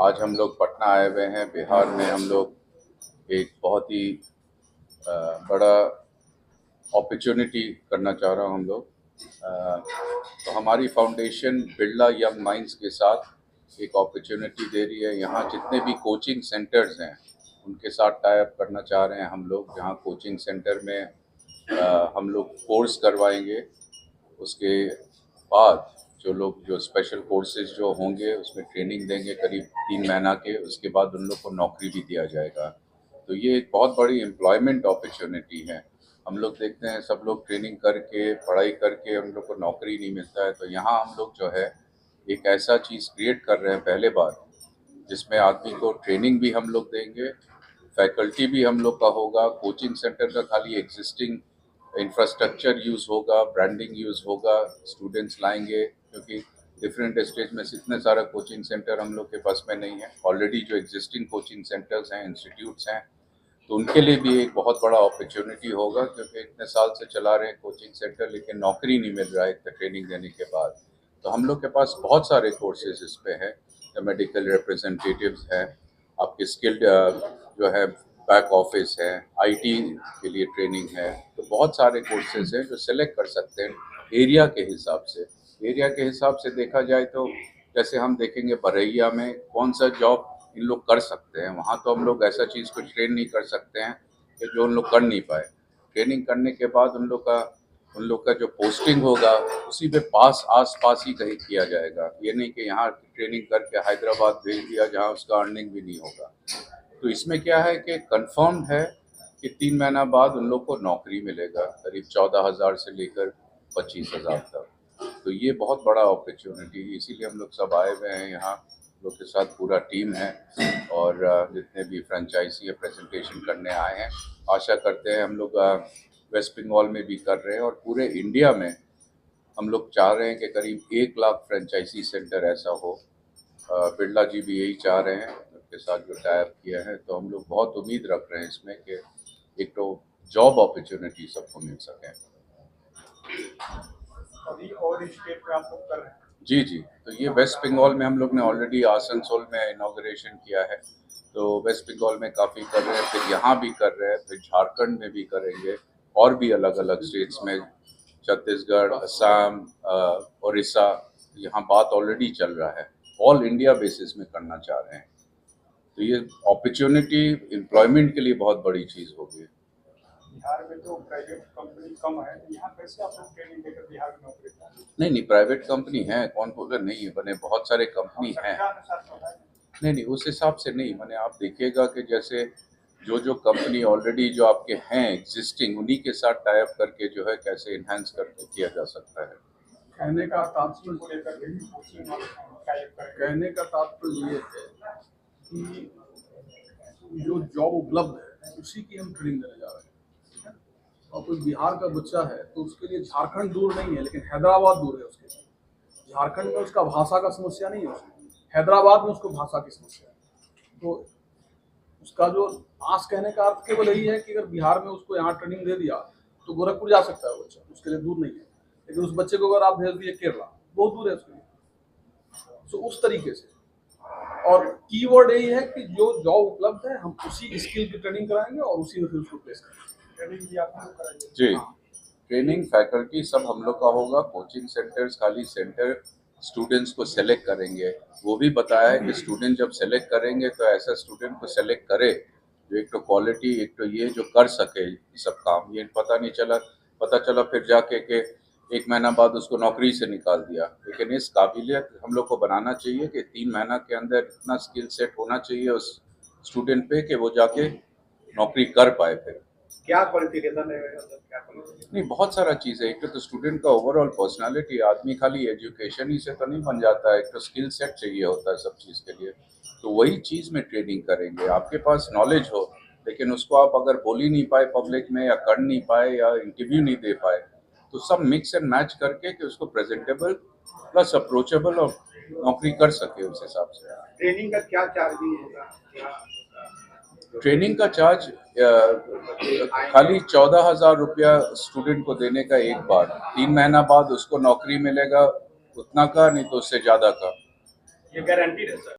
आज हम लोग पटना आए हुए हैं। बिहार में हम लोग एक बहुत ही बड़ा अपॉर्चुनिटी करना चाह रहा हूँ हम लोग। तो हमारी फाउंडेशन बिरला यंग माइंड्स के साथ एक अपॉर्चुनिटी दे रही है। यहाँ जितने भी कोचिंग सेंटर्स हैं उनके साथ टाई अप करना चाह रहे हैं हम लोग। जहाँ कोचिंग सेंटर में हम लोग कोर्स करवाएंगे। उसके बाद जो स्पेशल कोर्सेज जो होंगे उसमें ट्रेनिंग देंगे करीब 3 महीना के। उसके बाद उन लोग को नौकरी भी दिया जाएगा। तो ये एक बहुत बड़ी एम्प्लॉयमेंट अपॉर्चुनिटी है। हम लोग देखते हैं सब लोग ट्रेनिंग करके पढ़ाई करके हम लोग को नौकरी नहीं मिलता है। तो यहाँ हम लोग जो है एक ऐसा चीज़ क्रिएट कर रहे हैं पहले बार, जिसमें आदमी को ट्रेनिंग भी हम लोग देंगे, फैकल्टी भी हम लोग का होगा। कोचिंग सेंटर का खाली एग्जिस्टिंग इंफ्रास्ट्रक्चर यूज़ होगा, ब्रांडिंग यूज़ होगा, स्टूडेंट्स लाएंगे, क्योंकि डिफरेंट स्टेज में इतने सारा कोचिंग सेंटर हम लोग के पास में नहीं है। ऑलरेडी जो एग्जिस्टिंग कोचिंग सेंटर्स हैं, इंस्टीट्यूट्स हैं, तो उनके लिए भी एक बहुत बड़ा अपॉर्चुनिटी होगा, क्योंकि इतने साल से चला रहे हैं कोचिंग सेंटर लेकिन नौकरी नहीं मिल रहा है इतना ट्रेनिंग देने के बाद। तो हम लोग के पास बहुत सारे कोर्सेज इस पे हैं। मेडिकल रिप्रेजेंटेटिव्स हैं, आपके स्किल्ड जो है बैक ऑफिस है, आईटी के लिए ट्रेनिंग है। तो बहुत सारे कोर्सेज हैं जो सेलेक्ट कर सकते हैं एरिया के हिसाब से। एरिया के हिसाब से देखा जाए तो जैसे हम देखेंगे बरैया में कौन सा जॉब इन लोग कर सकते हैं, वहाँ तो हम लोग ऐसा चीज़ को ट्रेन नहीं कर सकते हैं कि जो उन लोग कर नहीं पाए। ट्रेनिंग करने के बाद उन लोग का जो पोस्टिंग होगा उसी पे आस पास ही कहीं किया जाएगा। ये नहीं कि यहाँ ट्रेनिंग करके हैदराबाद भेज दिया जहाँ उसका अर्निंग भी नहीं होगा। तो इसमें क्या है कि कंफर्म है कि 3 महीना बाद उन लोग को नौकरी मिलेगा, करीब 14,000 से लेकर 25,000 तक। तो ये बहुत बड़ा अपॉर्चुनिटी है, इसीलिए हम लोग सब आए हुए हैं यहाँ। लोग के साथ पूरा टीम है और जितने भी फ्रेंचाइजी है प्रेजेंटेशन करने आए हैं। आशा करते हैं हम लोग वेस्ट बंगाल में भी कर रहे हैं और पूरे इंडिया में हम लोग चाह रहे हैं कि करीब 1 लाख फ्रेंचाइजी सेंटर ऐसा हो। बिरला जी भी यही चाह रहे हैं, उनके साथ जो टाई अप किया है। तो हम लोग बहुत उम्मीद रख रहे हैं इसमें कि एक तो जॉब अपॉर्चुनिटी सबको मिल सके। अभी और स्टेट में आप लोग कर रहे हैं? जी। तो ये वेस्ट बंगाल में हम लोग ने ऑलरेडी आसनसोल में इनॉग्रेशन किया है। तो वेस्ट बंगाल में काफ़ी कर रहे हैं, फिर यहाँ भी कर रहे हैं, फिर झारखंड में भी करेंगे और भी अलग अलग स्टेट्स में, छत्तीसगढ़, असम, उड़ीसा। यहाँ बात ऑलरेडी चल रहा है, ऑल इंडिया बेसिस में करना चाह रहे हैं। तो ये अपॉर्चुनिटी एम्प्लॉयमेंट के लिए बहुत बड़ी चीज़ होगी। बिहार में तो प्राइवेट कंपनी कम है, यहाँ कैसे आप लोग ट्रेनिंग देकर बिहार में नौकरी करें? नहीं, प्राइवेट कंपनी है, कौन बोल रहा नहीं है, बने बहुत सारे कंपनी हैं। नहीं, उस हिसाब से नहीं, मैंने आप देखिएगा कि जैसे जो कंपनी ऑलरेडी जो आपके हैं एग्जिस्टिंग, उन्हीं के साथ टाई अप करके जो है कैसे इन्हांस करके किया जा सकता है। कहने का तात्पर्य को लेकर के कहने का तात्पर्य ये है कि जो जॉब उपलब्ध है उसी की हम ट्रेनिंग देने जा रहे हैं। और कोई बिहार का बच्चा है तो उसके लिए झारखंड दूर नहीं है, लेकिन हैदराबाद दूर है उसके लिए। झारखंड में उसका भाषा का समस्या नहीं है, हैदराबाद में उसको भाषा की समस्या है। तो उसका जो पास कहने का अर्थ केवल यही है कि अगर बिहार में उसको यहाँ ट्रेनिंग दे दिया तो गोरखपुर जा सकता है बच्चा, उसके लिए दूर नहीं है। लेकिन उस बच्चे को अगर आप भेज दिए केरला, बहुत दूर है उसके लिए। तो उस तरीके से, और कीवर्ड यही है कि जो जॉब उपलब्ध है हम उसी स्किल की ट्रेनिंग कराएंगे और उसी में फिर उसको प्लेस करेंगे। ट्रेनिंग भी आप लोग कराएंगे? जी, ट्रेनिंग फैकल्टी सब हम लोग का होगा। कोचिंग सेंटर्स खाली सेंटर स्टूडेंट्स को सेलेक्ट करेंगे। वो भी बताया है कि स्टूडेंट जब सेलेक्ट करेंगे तो ऐसा स्टूडेंट को सेलेक्ट करे जो एक तो क्वालिटी, एक तो ये जो कर सके सब काम। ये पता चला फिर जाके कि 1 महीना बाद उसको नौकरी से निकाल दिया। लेकिन इस काबिलियत हम लोग को बनाना चाहिए कि 3 महीना के अंदर इतना स्किल सेट होना चाहिए उस स्टूडेंट पे कि वो जाके नौकरी कर पाए। फिर क्या क्वालिफिकेशन है? नहीं, बहुत सारा चीज़ है। एक तो स्टूडेंट का ओवरऑल पर्सनालिटी, आदमी खाली एजुकेशन ही से तो नहीं बन जाता है, एक तो स्किल सेट चाहिए होता है सब चीज़ के लिए। तो वही चीज़ में ट्रेनिंग करेंगे। आपके पास नॉलेज हो लेकिन उसको आप अगर बोल ही नहीं पाए पब्लिक में, या कर नहीं पाए, या इंटरव्यू नहीं दे पाए, तो सब मिक्स एंड मैच करके कि उसको प्रेजेंटेबल प्लस अप्रोचेबल और नौकरी कर सके उस हिसाब से। ट्रेनिंग का क्या चार्जिंग होगा? ट्रेनिंग का चार्ज खाली 14,000 रुपया स्टूडेंट को देने का एक बार। 3 महीना बाद उसको नौकरी मिलेगा उतना का, नहीं तो उससे ज़्यादा का। ये गारंटी है सर?